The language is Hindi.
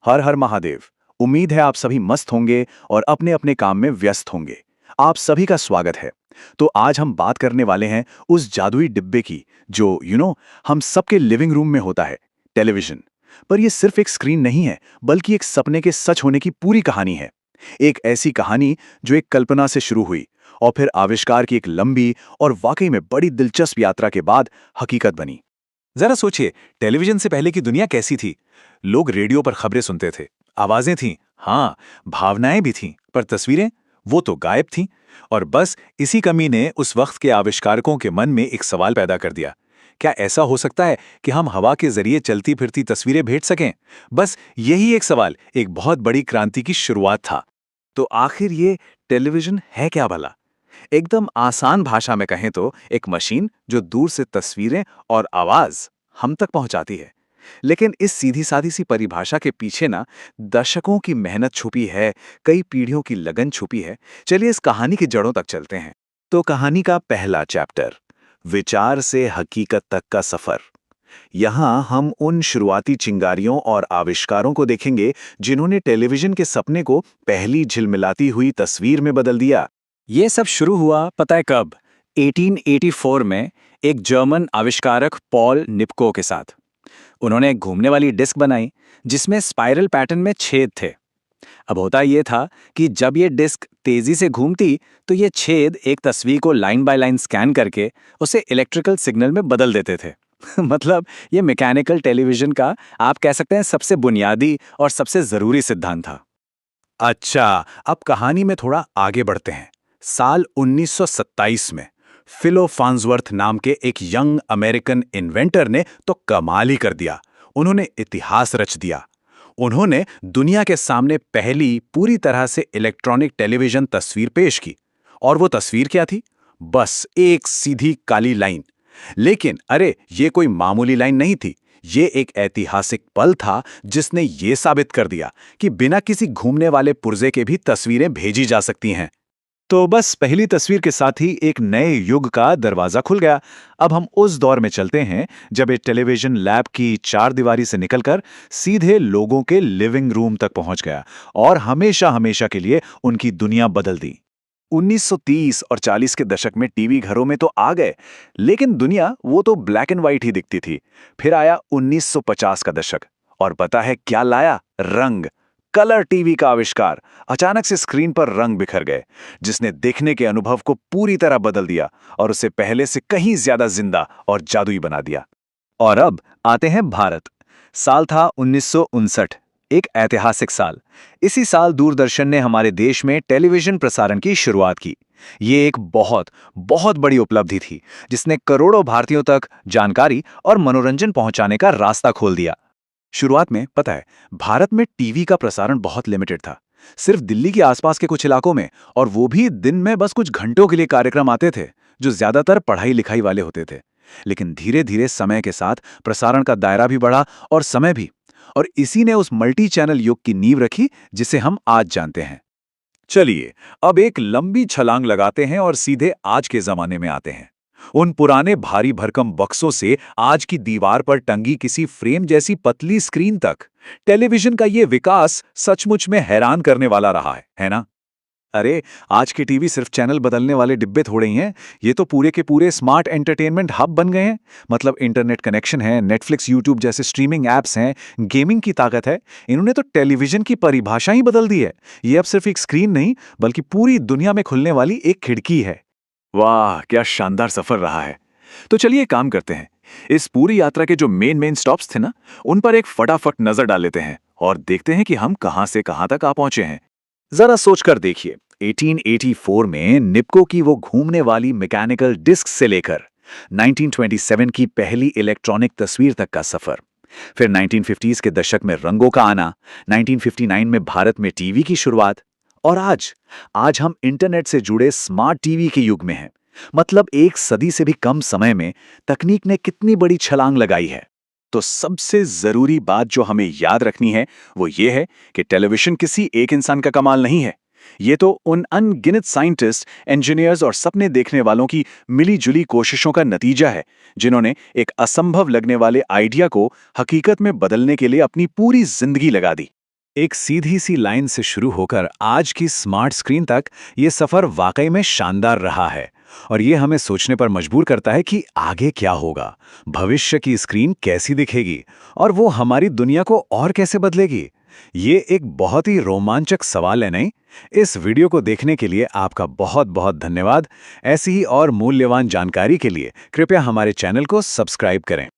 हर हर महादेव। उम्मीद है आप सभी मस्त होंगे और अपने अपने काम में व्यस्त होंगे। आप सभी का स्वागत है। तो आज हम बात करने वाले हैं उस जादुई डिब्बे की जो हम सबके लिविंग रूम में होता है, टेलीविजन। पर यह सिर्फ एक स्क्रीन नहीं है, बल्कि एक सपने के सच होने की पूरी कहानी है। एक ऐसी कहानी जो एक कल्पना से शुरू हुई और फिर आविष्कार की एक लंबी और वाकई में बड़ी दिलचस्प यात्रा के बाद हकीकत बनी। जरा सोचिए, टेलीविजन से पहले की दुनिया कैसी थी? लोग रेडियो पर खबरें सुनते थे, आवाजें थीं, हाँ, भावनाएं भी थीं, पर तस्वीरें वो तो गायब थीं। और बस इसी कमी ने उस वक्त के आविष्कारकों के मन में एक सवाल पैदा कर दिया। क्या ऐसा हो सकता है कि हम हवा के जरिए चलती फिरती तस्वीरें भेज सकें? बस यही एक सवाल एक बहुत बड़ी क्रांति की शुरुआत था। तो आखिर ये टेलीविजन है क्या भला? एकदम आसान भाषा में कहें तो एक मशीन जो दूर से तस्वीरें और आवाज हम तक पहुंचाती है। लेकिन इस सीधी सादी सी परिभाषा के पीछे ना दशकों की मेहनत छुपी है, कई पीढ़ियों की लगन छुपी है। चलिए इस कहानी की जड़ों तक चलते हैं। तो कहानी का पहला चैप्टर, विचार से हकीकत तक का सफर। यहाँ हम उन शुरुआती चिंगारियों और आविष्कारों को देखेंगे जिन्होंने टेलीविजन के सपने को पहली झिलमिलाती हुई तस्वीर में बदल दिया। ये सब शुरू हुआ पता है कब? 1884 में एक जर्मन आविष्कारक पॉल निप्को के साथ। उन्होंने एक घूमने वाली डिस्क बनाई जिसमें स्पाइरल पैटर्न में छेद थे। अब होता ये था कि जब ये डिस्क तेजी से घूमती तो ये छेद एक तस्वीर को लाइन बाय लाइन स्कैन करके उसे इलेक्ट्रिकल सिग्नल में बदल देते थे। मतलब ये मैकेनिकल टेलीविजन का आप कह सकते हैं सबसे बुनियादी और सबसे जरूरी सिद्धांत था। अच्छा, अब कहानी में थोड़ा आगे बढ़ते हैं। साल 1927 में फिलो फार्न्सवर्थ नाम के एक यंग अमेरिकन इन्वेंटर ने तो कमाल ही कर दिया। उन्होंने इतिहास रच दिया। उन्होंने दुनिया के सामने पहली पूरी तरह से इलेक्ट्रॉनिक टेलीविजन तस्वीर पेश की। और वो तस्वीर क्या थी? बस एक सीधी काली लाइन। लेकिन अरे, ये कोई मामूली लाइन नहीं थी। ये एक ऐतिहासिक पल था जिसने ये साबित कर दिया कि बिना किसी घूमने वाले पुर्जे के भी तस्वीरें भेजी जा सकती हैं। तो बस पहली तस्वीर के साथ ही एक नए युग का दरवाजा खुल गया। अब हम उस दौर में चलते हैं जब एक टेलीविजन लैब की चार दीवारी से निकलकर सीधे लोगों के लिविंग रूम तक पहुंच गया और हमेशा हमेशा के लिए उनकी दुनिया बदल दी। 1930 और 40 के दशक में टीवी घरों में तो आ गए, लेकिन दुनिया वो तो ब्लैक एंड व्हाइट ही दिखती थी। फिर आया 1950 का दशक और पता है क्या लाया? रंग। कलर टीवी का आविष्कार। अचानक से स्क्रीन पर रंग बिखर गए, जिसने देखने के अनुभव को पूरी तरह बदल दिया और उसे पहले से कहीं ज्यादा जिंदा और जादुई बना दिया। और अब आते हैं भारत। साल था 1959, एक ऐतिहासिक साल। इसी साल दूरदर्शन ने हमारे देश में टेलीविजन प्रसारण की शुरुआत की। ये एक बहुत बहुत बड़ी उपलब्धि थी जिसने करोड़ों भारतीयों तक जानकारी और मनोरंजन पहुंचाने का रास्ता खोल दिया। शुरुआत में पता है, भारत में टीवी का प्रसारण बहुत लिमिटेड था। सिर्फ दिल्ली के आसपास के कुछ इलाकों में, और वो भी दिन में बस कुछ घंटों के लिए कार्यक्रम आते थे जो ज्यादातर पढ़ाई लिखाई वाले होते थे। लेकिन धीरे धीरे समय के साथ प्रसारण का दायरा भी बढ़ा और समय भी, और इसी ने उस मल्टी चैनल युग की नींव रखी जिसे हम आज जानते हैं। चलिए अब एक लंबी छलांग लगाते हैं और सीधे आज के जमाने में आते हैं। उन पुराने भारी भरकम बक्सों से आज की दीवार पर टंगी किसी फ्रेम जैसी पतली स्क्रीन तक टेलीविजन का ये विकास सचमुच में हैरान करने वाला रहा है ना? अरे, आज के टीवी सिर्फ चैनल बदलने वाले डिब्बे थोड़े ही हैं। ये तो पूरे के पूरे स्मार्ट एंटरटेनमेंट हब बन गए हैं। मतलब इंटरनेट कनेक्शन है, नेटफ्लिक्स, यूट्यूब जैसे स्ट्रीमिंग एप्स हैं, गेमिंग की ताकत है। इन्होंने तो टेलीविजन की परिभाषा ही बदल दी है। ये अब सिर्फ एक स्क्रीन नहीं, बल्कि पूरी दुनिया में खुलने वाली एक खिड़की है। वाह, क्या शानदार सफर रहा है। तो चलिए काम करते हैं। इस पूरी यात्रा के जो मेन स्टॉप्स थे ना, उन पर एक फटाफट नजर डाल लेते हैं और देखते हैं कि हम कहां से कहां तक आ पहुंचे हैं। जरा सोचकर देखिए, 1884 में निप्को की वो घूमने वाली मैकेनिकल डिस्क से लेकर 1927 की पहली इलेक्ट्रॉनिक तस्वीर तक का सफर। फिर 1950s के दशक में रंगों का आना, 1959 में भारत में टीवी की शुरुआत, और आज हम इंटरनेट से जुड़े स्मार्ट टीवी के युग में हैं। मतलब एक सदी से भी कम समय में तकनीक ने कितनी बड़ी छलांग लगाई है। तो सबसे जरूरी बात जो हमें याद रखनी है वो ये है कि टेलीविजन किसी एक इंसान का कमाल नहीं है। ये तो उन अनगिनत साइंटिस्ट, इंजीनियर्स और सपने देखने वालों की मिली-जुली कोशिशों का नतीजा है, जिन्होंने एक असंभव लगने वाले आइडिया को हकीकत में बदलने के लिए अपनी पूरी जिंदगी लगा दी। एक सीधी सी लाइन से शुरू होकर आज की स्मार्ट स्क्रीन तक ये सफर वाकई में शानदार रहा है और ये हमें सोचने पर मजबूर करता है कि आगे क्या होगा, भविष्य की स्क्रीन कैसी दिखेगी और वो हमारी दुनिया को और कैसे बदलेगी। ये एक बहुत ही रोमांचक सवाल है, नहीं? इस वीडियो को देखने के लिए आपका बहुत बहुत धन्यवाद। ऐसी ही और मूल्यवान जानकारी के लिए कृपया हमारे चैनल को सब्सक्राइब करें।